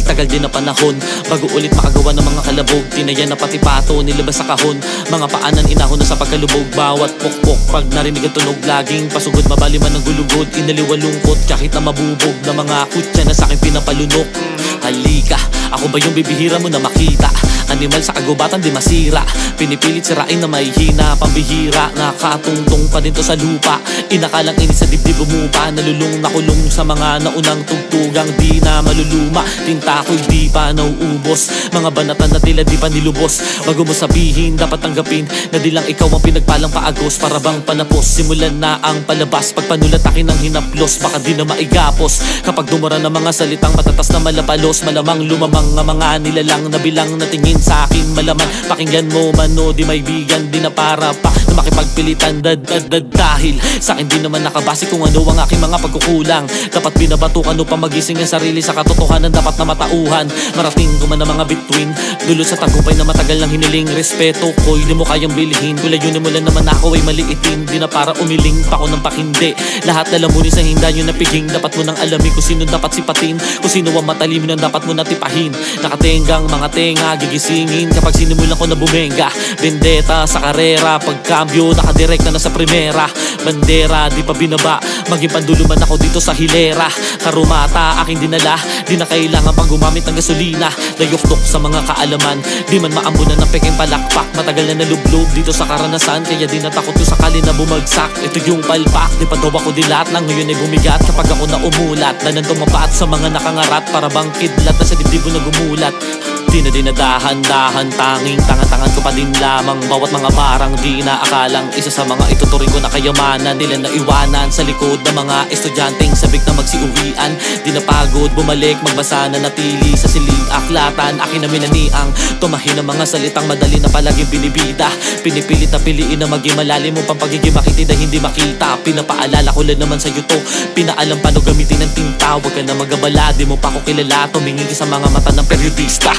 Tagal din na panahon bago ulit makagawa ng mga kalabog. Tinayan na pati pato, nilabas sa kahon. Mga paanan inahon na sa pagkalubog. Bawat pokpok pag narinig ang tunog, laging pasugod, mabaliman ng gulugod. Inaliwalungkot kahit na mabubog na mga kutya na sa akin pinapalunok. Halika, ako ba yung bibihira mo na makita? Animal sa kagubatan di masira, pinipilit sirain na may hina. Pambihira, nakatungtong pa din to sa lupa. Inakalang inis sa dibdib umupa. Nalulung nakulong sa mga naunang tugtugang di na maluluma. Tinta ko'y di pa nauubos, mga banatan na tila di pa nilubos. Bago mo sabihin, dapat tanggapin na di lang ikaw ang pinagpalang paagos. Para bang panapos, simulan na ang palabas. Pagpanulat akin ng hinaplos, baka di na maigapos. Kapag dumura ng mga salitang matatas na malapalos, malamang lumamang ang mga nilalang na bilang na tingin sa akin malaman. Pakinggan mo man o di may bigan, di na para pa na makipagpilitan. Dahil sa akin di naman nakabase kung ano ang aking mga pagkukulang. Dapat binabatukan upang magising ang sarili sa katotohanan, dapat na matauhan. Marating ko man ang mga bituin, dulot sa tagumpay na matagal ng hiniling. Respeto ko'y di mo kayang bilhin, kulayunin mo lang naman ako ay maliitin. Di na para umiling pa ko ng pakindi, lahat na lamunin sa hinda nyo na piging. Dapat mo nang alamin kung sino dapat sipatin, kung sino ang matalimin ang dapat mo natipahin. Nakatenggang mga tenga, gigisingin kapag sinimulan ko na bumenga. Vendetta sa karera, pagkambyo nakadirect na sa primera. Bandera di pa binaba, maging pandulo man ako dito sa hilera. Karumata aking dinala, di na kailangan pang gumamit ng gasolina. Nayuktok sa mga kaalaman, di man maambunan ng peking palakpak. Matagal na nalublob dito sa karanasan, kaya di natakot ko sakali na bumagsak. Ito yung palpak, di pa daw ako dilat lang, ngayon ay bumigat kapag ako na umulat. Nanan tumapat sa mga nakangarat, para bang kidlat na sa dibdib mo na gumulat. Di na dinadahan-dahan, tanging tangan-tangan ko pa din lamang. Bawat mga parang di na akalang isa sa mga ituturing ko na kayamanan. Nila na iwanan sa likod ng mga estudyanteng sabik na magsiuwian. Di na pagod, bumalik, magbasa na natili sa siling aklatan. Akin na minaniang tumahin ng mga salitang madali na palaging binibida. Pinipilit na piliin na maging malalim mo pang pagiging makitid na hindi makita. Pinapaalala ko lang naman sa'yo to, pinaalam paano gamitin ng tinta. Huwag ka na magabala, di mo pa ko kilala, tumingin ka sa mga mata ng periodista.